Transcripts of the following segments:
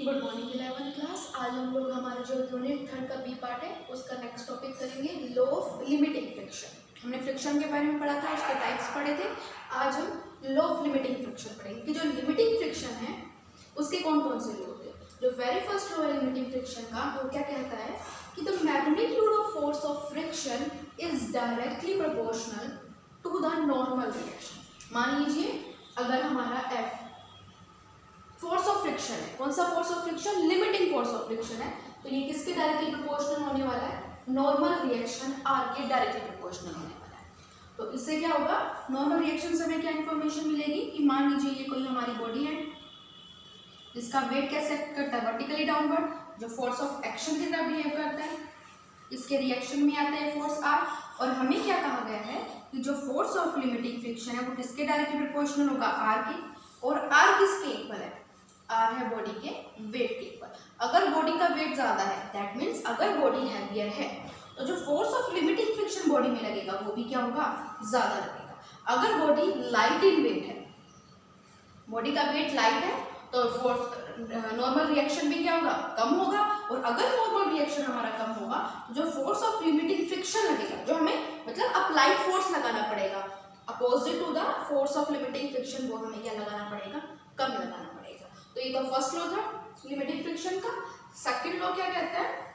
Good morning 11th class. आज हम लोग हमारे जो यूनिट 3 का बी पार्ट है उसका नेक्स्ट टॉपिक करेंगे, लॉ ऑफ लिमिटिंग फ्रिक्शन। हमने फ्रिक्शन के बारे में पढ़ा था, उसके टाइप्स पढ़े थे। आज हम लॉ ऑफ लिमिटिंग फ्रिक्शन पढ़ेंगे कि जो लिमिटिंग फ्रिक्शन है उसके कौन कौन से लॉ होते हैं। जो वेरी फर्स्ट लॉ है लिमिटिंग फ्रिक्शन का, वो क्या कहता है कि the magnitude of force of friction is directly proportional to the normal reaction. मान लीजिए अगर हमारा एफ फोर्स ऑफ फ्रिक्शन है, कौन सा force of friction, limiting force of friction है, तो ये किसके डायरेक्टली प्रोपोर्शनल होने वाला है, नॉर्मल रिएक्शन आर के डायरेक्टली प्रोपोर्शनल होने वाला है। तो इससे क्या होगा, नॉर्मल रिएक्शन से हमें क्या इन्फॉर्मेशन मिलेगी कि मान लीजिए ये कोई हमारी बॉडी है जिसका वेट कैसे एक्ट करता है, वर्टिकली डाउनवर्ड, जो फोर्स ऑफ एक्शन की तरह बिहेव करता है, इसके रिएक्शन में आता है फोर्स आर। और हमें क्या कहा गया है कि जो फोर्स ऑफ लिमिटिंग फ्रिक्शन है वो किसके डायरेक्टली प्रोपोर्शनल होगा, आर के। और आर किसके इक्वल है, आर है बॉडी के वेट के इक्वल। अगर बॉडी का वेट ज्यादा है, दैट मीन्स अगर बॉडी हैवियर है तो जो force of limiting friction body में लगेगा वो भी क्या होगा, ज्यादा लगेगा। अगर बॉडी लाइट इन वेट है, बॉडी का वेट लाइट है, तो फोर्स नॉर्मल रिएक्शन भी क्या होगा, कम होगा। और अगर नॉर्मल रिएक्शन हमारा कम होगा तो जो फोर्स ऑफ लिमिटिंग फ्रिक्शन लगेगा, जो हमें मतलब अप्लाइड फोर्स लगाना पड़ेगा opposite to the force of limiting friction, वो हमें क्या लगाना पड़ेगा, कम लगाना पड़ेगा। तो ये तो फर्स्ट लॉ था लिमिटिंग फ्रिक्शन का। सेकंड लॉ क्या कहता है,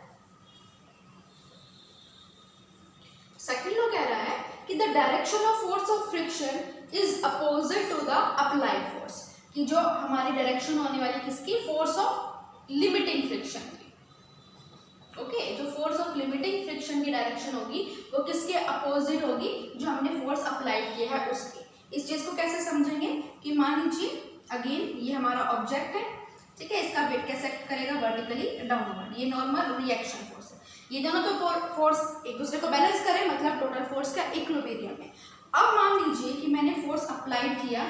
सेकंड लॉ कह रहा है कि the direction of force of friction is opposite to the applied force, कि जो हमारी डायरेक्शन होने वाली किसकी, फोर्स ऑफ लिमिटिंग फ्रिक्शन की। ओके, जो फोर्स ऑफ लिमिटिंग फ्रिक्शन की डायरेक्शन होगी वो किसके अपोजिट होगी, जो हमने फोर्स अप्लाइड किया है उसके। इस चीज को कैसे समझेंगे कि मान लीजिए अगेन ये हमारा ऑब्जेक्ट है, ठीक है, इसका वेट कैसे एक्ट करेगा, वर्टिकली डाउनवर्ड, ये नॉर्मल रिएक्शन फोर्स है। ये दोनों तो फोर्स एक दूसरे को बैलेंस करें, मतलब टोटल फोर्स का इक्विलिब्रियम है। अब मान लीजिए कि मैंने फोर्स अप्लाइड किया,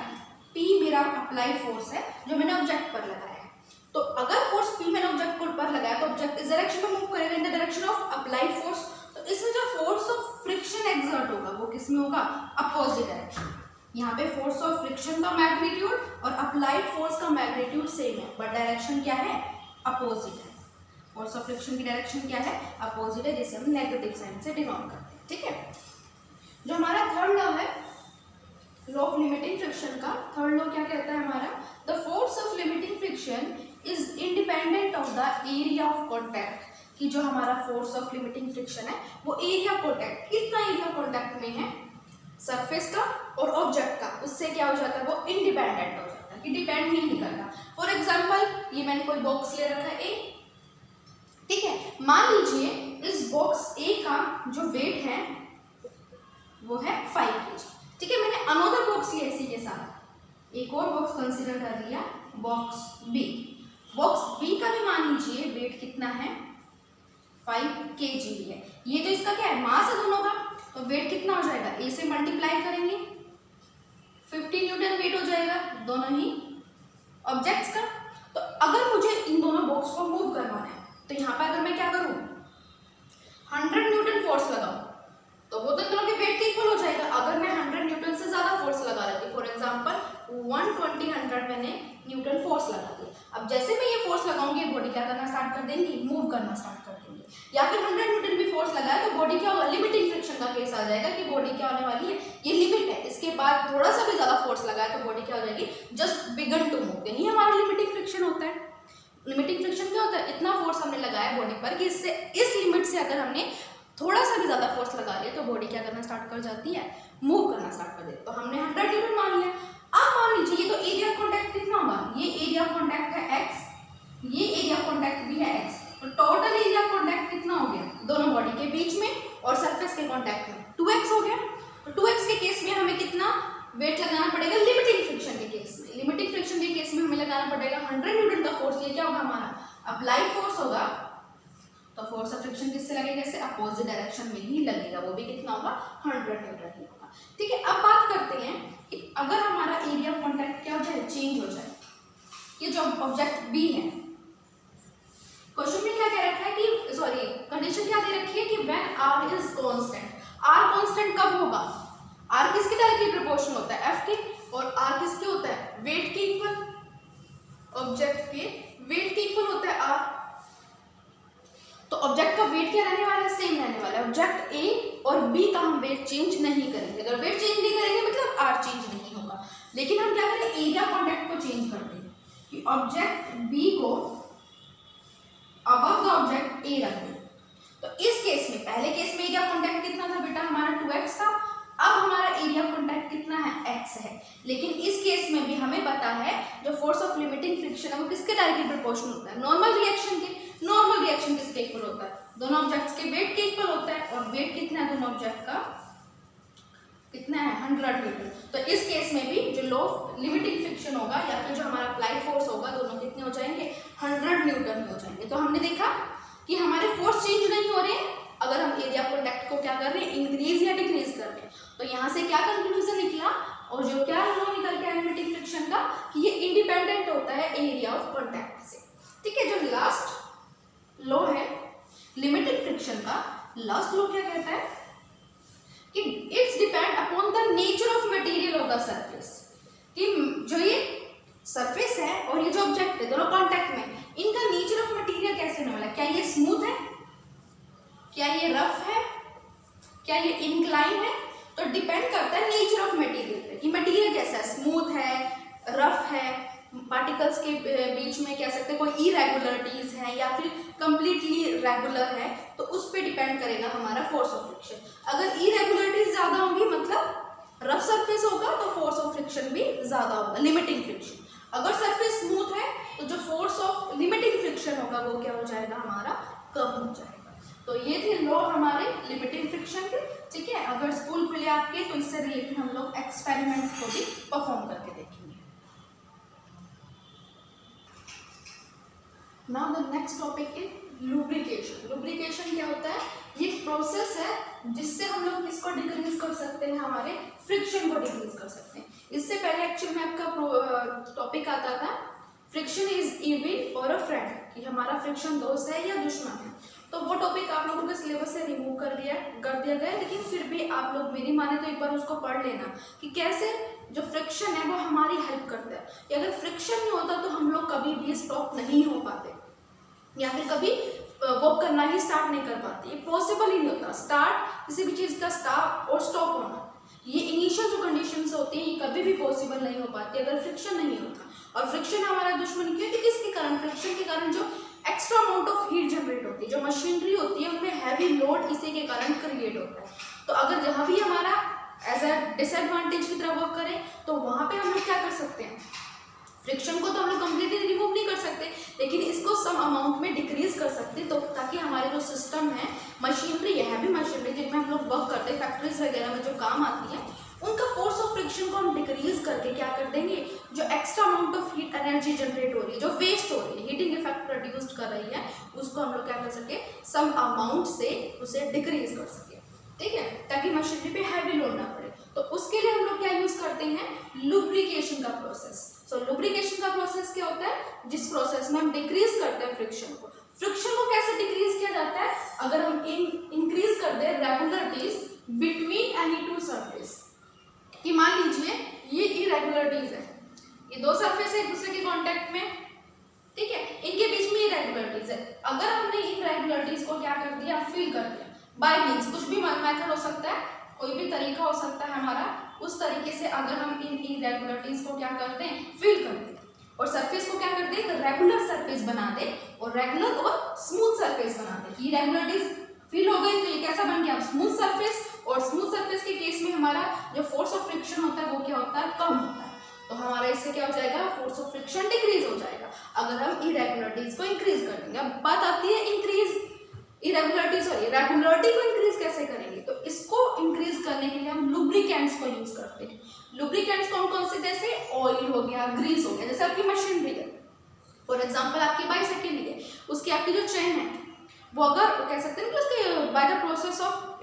P मेरा अप्लाइड फोर्स है जो मैंने ऑब्जेक्ट पर लगाया है। तो अगर फोर्स P मैंने ऑब्जेक्ट पर लगाया तो ऑब्जेक्ट इस डायरेक्शन में मूव करेगा, in the direction of applied force. तो इसमें जो फोर्स ऑफ फ्रिक्शन एक्सर्ट होगा वो किसमें होगा, अपोजिट डायरेक्शन। यहाँ पे फोर्स ऑफ फ्रिक्शन का मैग्नीट्यूड और अप्लाइड फोर्स का मैग्नीट्यूड सेम है, बट डायरेक्शन क्या है, अपोजिट है। फोर्स ऑफ फ्रिक्शन की डायरेक्शन क्या है, अपोजिट है, जिसे हम नेगेटिव साइन से डिनोट करते हैं। ठीक है, जो हमारा थर्ड लॉ है लॉ ऑफ लिमिटिंग फ्रिक्शन का, थर्ड लॉ क्या कहता है हमारा, the force of limiting friction is independent of the area of contact, कि जो हमारा फोर्स ऑफ लिमिटिंग फ्रिक्शन है वो एरिया कॉन्टैक्ट, कितना एरिया कॉन्टैक्ट में है सरफेस का और ऑब्जेक्ट का, उससे क्या हो जाता है, वो इंडिपेंडेंट हो जाता है, कि डिपेंड नहीं करता। फॉर एग्जाम्पल ये मैंने कोई बॉक्स ले रखा है ए, ठीक है, मान लीजिए इस बॉक्स ए का जो वेट है वो है 5 kg, ठीक है। मैंने अनदर बॉक्स लिया इसी के साथ, एक और बॉक्स कंसीडर कर लिया, बॉक्स बी। बॉक्स बी का भी मान लीजिए वेट कितना है, 5 kg है। ये तो इसका क्या है, मास है दोनों का, तो वेट कितना हो जाएगा, ए से मल्टीप्लाई करेंगे 50 न्यूटन वेट हो जाएगा दोनों ही ऑब्जेक्ट्स का। तो अगर मुझे इन दोनों बॉक्स को मूव करवाना है तो यहाँ पर अगर मैं क्या करूँ, 100 न्यूटन फोर्स लगाऊं तो वो दोनों के वेट के इक्वल हो जाएगा। अगर मैं 100 न्यूटन से ज्यादा फोर्स लगा रही थी, फॉर एग्जांपल 120 मैंने न्यूटन फोर्स लगा दिया, अब जैसे मैं ये फोर्स लगाऊंगी बॉडी क्या करना स्टार्ट कर देंगी, मूव करना स्टार्ट कर देंगे। या फिर 100 न्यूटन भी फोर्स लगाया तो बॉडी क्या होगा, लिमिटिंग फ्रिक्शन का केस आ जाएगा कि बॉडी क्या होने वाली है, ये लिमिट है, इसके बाद थोड़ा सा भी ज्यादा फोर्स लगाया तो बॉडी क्या हो जाएगी, जस्ट बिगन टू मूव। यही हमारा लिमिटिंग फ्रिक्शन होता है। लिमिटिंग फ्रिक्शन क्या होता है, इतना फोर्स हमने लगाया बॉडी पर कि इससे इस लिमिट से अगर हमने थोड़ा सा भी ज्यादा फोर्स लगा लिया तो बॉडी क्या करना स्टार्ट कर जाती है, मूव करना स्टार्ट कर देती है। तो हमने 100 न्यूटन मान लिया। अब मान लीजिए ये तो एरिया कॉन्टैक्ट कितना होगा, ये एरिया कॉन्टैक्ट है x, ये एरिया कॉन्टैक्ट भी है x, तो टोटल एरिया कॉन्टैक्ट कितना हो गया दोनों बॉडी के बीच में और सरफेस के कॉन्टैक्ट में, 2x हो गया। तो 2x के केस में हमें कितना वेट लगाना पड़ेगा, लिमिटिंग फ्रिक्शन के केस में, लिमिटिंग फ्रिक्शन के केस में हमें लगाना पड़ेगा 100 न्यूटन का फोर्स। ये क्या होगा, हमारा अप्लाइड फोर्स होगा। तो फोर्स ऑफ फ्रिक्शन किससे लगेगा, इससे अपोजिट डायरेक्शन में ही लगेगा, वो भी कितना होगा, 100 न्यूटन ही होगा। ठीक है, अब बात करते हैं कि अगर हमारा एरिया ऑफ कॉन्टैक्ट क्या हो जाए, चेंज हो जाए, ये जो ऑब्जेक्ट बी है, क्वेश्चन में क्या कह रखा है कि सॉरी कंडीशन क्या दे रखी है कि when r is constant. R constant कब होगा, आर किसके डायरेक्टली प्रोपोर्शनल होता है, एफ के, और आर किसके होता है, वेट के इक्वल। ऑब्जेक्ट के वेट के इक्वल होता है r। तो ऑब्जेक्ट का वेट क्या रहने वाला है, सेम रहने वाला है। ऑब्जेक्ट ए और बी का हम वेट चेंज नहीं करेंगे। अगर वेट चेंज नहीं करेंगे मतलब r चेंज नहीं होगा। लेकिन हम क्या करें, एरिया कॉन्टैक्ट को चेंज कर देंगे कि ऑब्जेक्ट बी को अबव द ऑब्जेक्ट ए रख दें। तो इस केस में, पहले केस में एरिया कॉन्टैक्ट कितना था बेटा, हमारा 2x था। अब हमारा एरिया कॉन्टैक्ट कितना है, x है। लेकिन इस केस में भी हमें पता है जो फोर्स ऑफ लिमिटिंग फ्रिक्शन है वो किसके डायरेक्टली प्रोपोर्शनल होता है, नॉर्मल रिएक्शन के। नॉर्मल रिएक्शन किसके इक्वल होता है, दोनों ऑब्जेक्ट्स के वेट के इक्वल होता है। और वेट कितना है दोनों ऑब्जेक्ट का, कितना है, 100 न्यूटन। तो इस केस में भी जो लॉ ऑफ लिमिटिंग फ्रिक्शन होगा या फिर जो हमारा अप्लाइड फोर्स होगा, दोनों कितने हो जाएंगे, 100 न्यूटन हो जाएंगे। तो हमने देखा कि हमारे फोर्स चेंज नहीं हो रहे हैं अगर हम एरिया कॉन्टैक्ट को क्या कर रहे हैं, इंक्रीज या डिक्रीज कर रहे हैं। तो यहाँ से क्या कंक्लूजन निकला, और जो क्या लॉ निकल के लिमिटिंग फ्रिक्शन का, कि ये इंडिपेंडेंट होता है एरिया ऑफ कॉन्टैक्ट से। ठीक है, जो लास्ट लॉ है लिमिटिंग फ्रिक्शन का, लास्ट लॉ क्या कहता है कि it's depend upon the nature of material of the surface. कि जो ये सरफेस है और ये जो ऑब्जेक्ट है दोनों कांटेक्ट में, इनका नेचर ऑफ मटेरियल कैसे होने वाला है, क्या ये स्मूथ है, क्या ये रफ है, क्या ये इंक्लाइन है। तो डिपेंड करता है नेचर ऑफ मटेरियल पे कि मटेरियल कैसा है, स्मूथ है, रफ है, पार्टिकल्स के बीच में कह सकते हैं कोई इरेगुलरिटीज है या फिर कंप्लीटली रेगुलर है। तो उस पर डिपेंड करेगा हमारा फोर्स ऑफ फ्रिक्शन। अगर इरेगुलरिटीज ज़्यादा होंगी मतलब रफ सरफेस होगा तो फोर्स ऑफ फ्रिक्शन भी ज़्यादा होगा, लिमिटिंग फ्रिक्शन। अगर सरफेस स्मूथ है तो जो फोर्स ऑफ लिमिटिंग फ्रिक्शन होगा वो क्या हो जाएगा, हमारा कम हो जाएगा। तो ये थे लॉ हमारे लिमिटिंग फ्रिक्शन के। ठीक है, अगर स्कूल खुले आपके तो इससे रिलेटेड हम लोग एक्सपेरिमेंट को भी परफॉर्म करके देखेंगे। Now the next topic is lubrication. Lubrication क्या होता है, ये प्रोसेस है जिससे हम लोग किसको डिक्रीज कर सकते हैं, हमारे फ्रिक्शन को डिक्रीज कर सकते हैं। इससे पहले एक्चुअल में आपका टॉपिक आता था फ्रिक्शन इज इविल और अ फ्रेंड, कि हमारा फ्रिक्शन दोस्त है या दुश्मन है। तो वो टॉपिक आप लोगों के सिलेबस से रिमूव कर दिया गया, लेकिन फिर भी आप लोग मेरी माने तो एक बार उसको पढ़ लेना कि कैसे जो फ्रिक्शन है वो हमारी हेल्प करता है। कि अगर फ्रिक्शन नहीं होता तो हम लोग कभी भी स्टॉप नहीं हो पाते या फिर कभी वॉक करना ही स्टार्ट नहीं कर पाते। ये पॉसिबल ही नहीं होता, स्टार्ट किसी भी चीज़ का स्टार्ट और स्टॉप होना, ये इनिशियल जो कंडीशंस होती हैं ये कभी भी पॉसिबल नहीं हो पाती अगर फ्रिक्शन नहीं होता। और फ्रिक्शन हमारा दुश्मन क्यों, क्योंकि इसके कारण, फ्रिक्शन के कारण जो extra amount of heat generate होती है, जो मशीनरी होती है उनमें हैवी लोड इसी के कारण क्रिएट होता है। तो अगर जहाँ भी हमारा एज अ डिसएडवांटेज की तरह वर्क करें तो वहाँ पे हम लोग क्या कर सकते हैं, फ्रिक्शन को तो हम लोग कंप्लीटली रिमूव नहीं कर सकते लेकिन इसको सम अमाउंट में डिक्रीज कर सकते हैं। तो ताकि हमारे जो सिस्टम है, मशीनरी है, हैवी मशीनरी जिनमें हम लोग वर्क करते हैं, फैक्ट्रीज वगैरह में जो काम आती है, उनका फोर्स ऑफ फ्रिक्शन को हम डिक्रीज करके क्या कर देंगे, जो extra amount of heat energy generate हो रही है, जो वेस्ट हो रही है, हीटिंग इफेक्ट प्रोड्यूस कर रही है, उसको हम लोग क्या कर सके, सम अमाउंट से उसे डिक्रीज कर सके। ठीक है, ताकि मशीनरी पे हैवी लोड ना पड़े। तो उसके लिए हम लोग क्या यूज करते हैं, लुब्रिकेशन का प्रोसेस। सो लुब्रिकेशन का प्रोसेस क्या होता है, जिस प्रोसेस में हम डिक्रीज करते हैं फ्रिक्शन को। फ्रिक्शन को कैसे डिक्रीज किया जाता है, अगर हम इंक्रीज कर दें regularities between any two surface. कि मान लीजिए ये इरेगुलरिटीज है, ये दो सरफेस है एक दूसरे के कांटेक्ट में, ठीक है, इनके बीच में इरेगुलरिटीज है। अगर हमने इन रेगुलरिटीज को क्या कर दिया, फिल कर दिया बाय मीन्स, कुछ भी मेथड हो सकता है, कोई भी तरीका हो सकता है हमारा, उस तरीके से अगर हम इन इरेगुलरिटीज को क्या करते हैं, फिल कर दें और सरफेस को क्या कर दें, रेगुलर सरफेस बना दे और रेगुलर और स्मूथ सरफेस बना दे। इरेगुलरिटीज फिल हो गई तो ये कैसा बन गया, स्मूथ सरफेस। और स्मूथ सरफेस के केस में हमारा जो फोर्स ऑफ फ्रिक्शन होता है वो क्या होता है, कम होता है। तो हमारा इससे क्या हो जाएगा, फोर्स ऑफ फ्रिक्शन डिक्रीज हो जाएगा अगर हम इरेगुलरिटीज को इंक्रीज कर देंगे। अब बात आती है इंक्रीज इरेगुलरिटीज और रेगुलरिटी को इंक्रीज कैसे करेंगे। तो इसको इंक्रीज करने के लिए हम लुब्रिकेंट्स को यूज करते हैं। लुब्रिकेंट्स कौन कौन से, जैसे ऑयल हो गया, ग्रीस हो गया, जैसे आपकी मशीनरी है, फॉर एग्जाम्पल आपकी बाइसाइकिल है, उसकी आपकी जो चेन है वो अगर कह सकते हैं कि उसके by the process of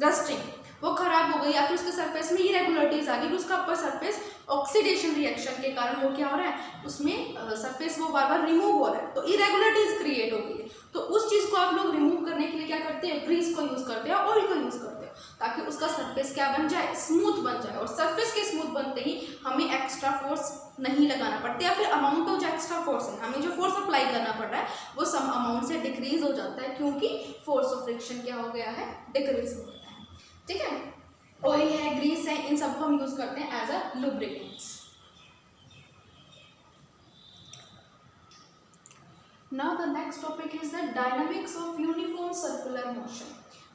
rusting वो खराब हो गई या फिर उसके सरफेस में इरेगुलरिटीज आ गई, उसका अपर सरफेस ऑक्सीडेशन रिएक्शन के कारण वो क्या हो रहा है, उसमें सरफेस वो बार बार रिमूव हो रहा है, तो इरेगुलरिटीज क्रिएट हो गई है। तो उस चीज़ को आप लोग रिमूव करने के लिए क्या करते हैं, ग्रीस को यूज़ करते हैं, ऑयल को यूज़ करते हैं। ताकि उसका सरफेस क्या बन जाए, स्मूथ बन जाए। और सरफेस के स्मूथ बनते ही हमें एक्स्ट्रा फोर्स नहीं लगाना पड़ता, या फिर अमाउंट ऑफ जो एक्स्ट्रा फोर्स है, हमें जो फोर्स अप्लाई करना पड़ रहा है वो सम अमाउंट से डिक्रीज हो जाता है, क्योंकि फोर्स ऑफ फ्रिक्शन क्या हो गया है, डिक्रीज हो गया है। ठीक है, ऑयल है, ग्रीस है, इन सबको हम यूज करते हैं as a lubricants. Now the next topic is the dynamics of uniform circular motion।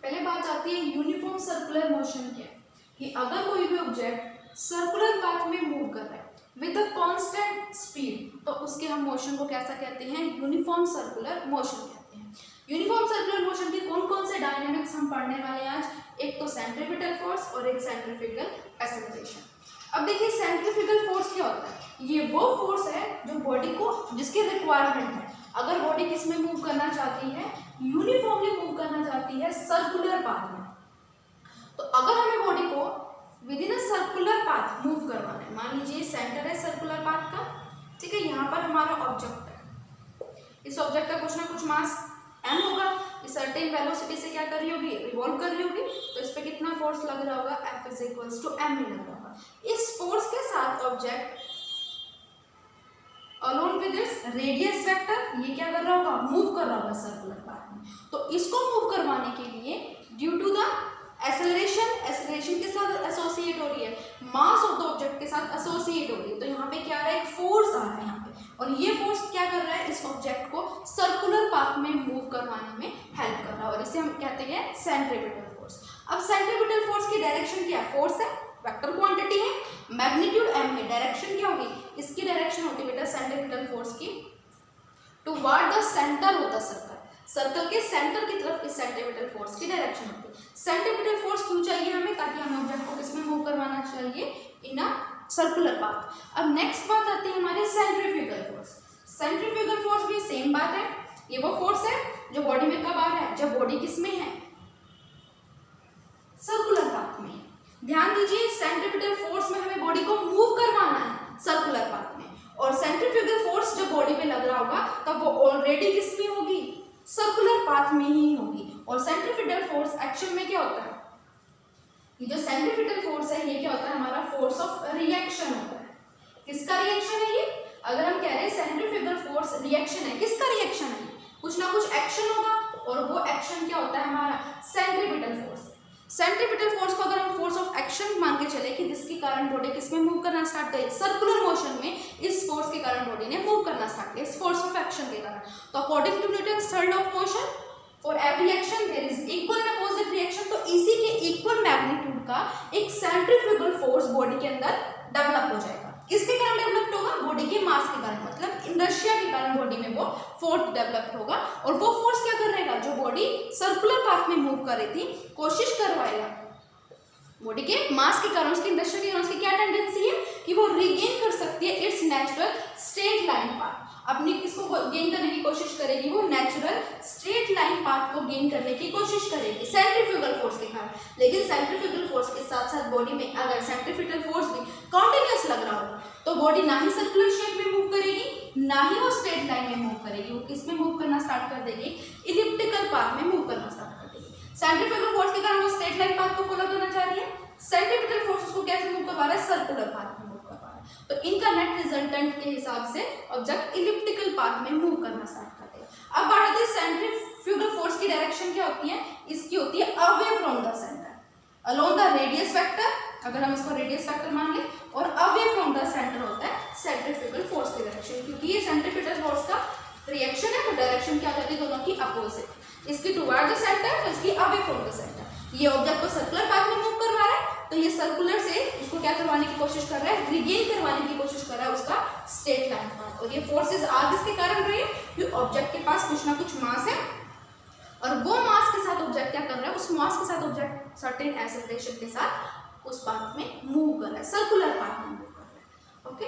पहले बात आती है यूनिफॉर्म सर्कुलर मोशन क्या है, कि अगर कोई भी ऑब्जेक्ट सर्कुलर पाथ में मूव कर रहा है विद अ कांस्टेंट स्पीड, तो उसके हम मोशन को कैसा कहते हैं, यूनिफॉर्म सर्कुलर मोशन कहते हैं। यूनिफॉर्म सर्कुलर मोशन के कौन कौन से डायनामिक्स हम पढ़ने वाले हैं आज, एक तो सेंट्रीपिटल फोर्स और एक सेंट्रीफ्यूगल एक्सेलरेशन। अब देखिए सेंट्रीफ्यूगल फोर्स क्या होता है, ये वो फोर्स है जो बॉडी को, जिसकी रिक्वायरमेंट है, अगर बॉडी किस में मूव करना चाहती है, यूनिफॉर्मली मूव करना चाहती है सर्कुलर पाथ में, तो अगर हमें बॉडी को with in a circular path move करवाना है, मान लीजिए सेंटर है सर्कुलर पाथ का, ठीक है, यहाँ पर हमारा ऑब्जेक्ट है, इस ऑब्जेक्ट का कुछ ना कुछ मास m होगा, इस सर्टेन वेलोसिटी से क्या कर रही होगी, रिवॉल्व कर रही होगी, तो इस पे कितना फोर्स लग रहा होगा, F is equals to m लग रहा होगा। इस फोर्स के साथ object along with its radius vector, ये क्या कर रहा होगा, मूव कर रहा होगा सर्कुलर पाथ में। तो इसको मूव करवाने के लिए ड्यू टू द एक्सेलरेशन के साथ एसोसिएट हो रही है, मास ऑफ द ऑब्जेक्ट के साथ एसोसिएट हो रही है, तो यहाँ पे क्या आ रहा है, एक फोर्स आ रहा है यहाँ पे, और ये फोर्स क्या कर रहा है, इस ऑब्जेक्ट को सर्कुलर पाथ में मूव करवाने में हेल्प कर रहा है, और इसे हम कहते हैं सेंट्रीपिटल फोर्स। अब सेंट्रीपिटल फोर्स की डायरेक्शन क्या है, फोर्स है, वेक्टर क्वांटिटी है, मैग्नीट्यूड m है, डायरेक्शन क्या होगी, इसकी डायरेक्शन होती है बेटा सेंट्रीपिटल फोर्स की टुवर्ड द सेंटर होता सर्कल, सर्कल के सेंटर की तरफ इस सेंट्रीपिटल फोर्स की डायरेक्शन होती है। सेंट्रीपिटल फोर्स क्यों चाहिए हमें, ताकि हमें ऑब्जेक्ट को किसमें मूव करवाना चाहिए, इन अ सर्कुलर पाथ। अब नेक्स्ट बात आती है हमारी सेंट्रीफ्यूगल फोर्स। सेंट्रीफ्यूगल फोर्स भी सेम बात है, ये वो फोर्स है जो बॉडी में कब आ रहा है, जब बॉडी किसमें है, सर्कुलर पाथ में। ध्यान दीजिए सेंट्रीपिटल फोर्स में हमें बॉडी को मूव करवाना है सर्कुलर पाथ में, और सेंट्रीफ्यूगल फोर्स जब बॉडी पे लग रहा होगा तब वो ऑलरेडी किसमें होगी, सर्कुलर पाथ में ही होगी। और सेंट्रीपिटल फोर्स एक्चुअल में क्या होता है, ये जो सेंट्रीपिटल फोर्स है ये क्या होता है, हमारा फोर्स ऑफ रिएक्शन होता है। किसका रिएक्शन है ये, अगर हम कह रहे हैं सेंट्रीफ्यूगल फोर्स रिएक्शन है, किसका रिएक्शन है, कुछ ना कुछ एक्शन होगा, और वो एक्शन क्या होता है हमारा, सेंट्रीपिटल फोर्स। सेंट्रीपिटल फोर्स को अगर हम फोर्स ऑफ एक्शन मान के चले कि जिसके कारण बॉडी किसमें मूव करना स्टार्ट करी, सर्कुलर मोशन में, इस फोर्स के कारण बॉडी ने मूव करना स्टार्ट किया, इस फोर्स ऑफ एक्शन के कारण। तो according to Newton's third law of motion, for every action there is equal and opposite reaction, तो इसी के इक्वल मैग्नीट्यूड का एक सेंट्रीफ्यूगल फोर्स बॉडी के अंदर डेवलप हो जाएगा। किसके कारण डेवलप होगा, बॉडी के मास के कारण, मतलब इनर्शिया के कारण बॉडी में वो फोर्स डेवलप होगा, और वो फोर्स क्या कर रहेगा, जो बॉडी सर्कुलर पाथ में मूव कर रही थी, कोशिश करवाएगा बॉडी के मास के कारण, उसकी इनर्शिया के कारण, उसकी क्या टेंडेंसी है कि वो रिगेन कर सकती है it's natural straight line path, अपनी किसको गेन करने की कोशिश करेगी, वो नेचुरल स्ट्रेट लाइन पाथ को गेन करने की कोशिश करेगी सेंट्रीफ्यूगल फोर्स के कारण। लेकिन सेंट्रीफ्यूगल फोर्स के साथ साथ बॉडी में अगर सेंट्रीफ्यूगल फोर्स भी कॉन्टिन्यूअस लग रहा होगा, तो बॉडी ना ही सर्कुलर शेप में मूव करेगी, ना ही वो स्ट्रेट लाइन में मूव करेगी, वो किस में मूव करना स्टार्ट कर देगी, इलिप्टिकल पाथ में मूव करना स्टार्ट कर देगी। सेंट्रीफ्यूगल फोर्स के कारण वो स्ट्रेट लाइन पाथ को फॉलो करना चाह रही है, सेंट्रीपिटल फोर्स उसको कैसे मूव करवा रहा है, सर्कुलर पाथ में मूव करवा रहा है, तो इनका नेट रिजल्टेंट के हिसाब से ऑब्जेक्ट इलिप्टिकल पाथ में मूव करना स्टार्ट कर देगा। अब बात आती है सेंट्रीफ्यूगल फोर्स की डायरेक्शन क्या होती है, इसकी होती है away from the centre along the radius vector, अगर हम इसको रेडियस वेक्टर मान लें, और अवे फ्रॉम द सेंटर होता है सेंट्रीफ्यूगल फोर्स की डायरेक्शन, क्योंकि ये सेंट्रीपिटल फोर्स का रिएक्शन है, तो डायरेक्शन क्या करती है, दोनों की अपोजिट, इसकी टुवर्ड द सेंटर, तो इसकी अवे फ्रॉम द सेंटर। ये ऑब्जेक्ट को सर्कुलर पाथ में मूव करवा रहा है, तो ये सर्कुलर से उसको क्या करवाने की कोशिश कर रहा है, रिगेन करवाने की कोशिश कर रहा है उसका स्ट्रेट लाइन पाथ। और ये फोर्सेस आ किसके कारण रही है, कि ऑब्जेक्ट के पास कुछ ना कुछ मास है, और वो मास के साथ ऑब्जेक्ट क्या कर रहा है, उस मास के साथ ऑब्जेक्ट सर्टेन एक्सेलरेशन के साथ उस पाथ में मूव कर रहा है, सर्कुलर पाथ में मूव कर रहा है। ओके।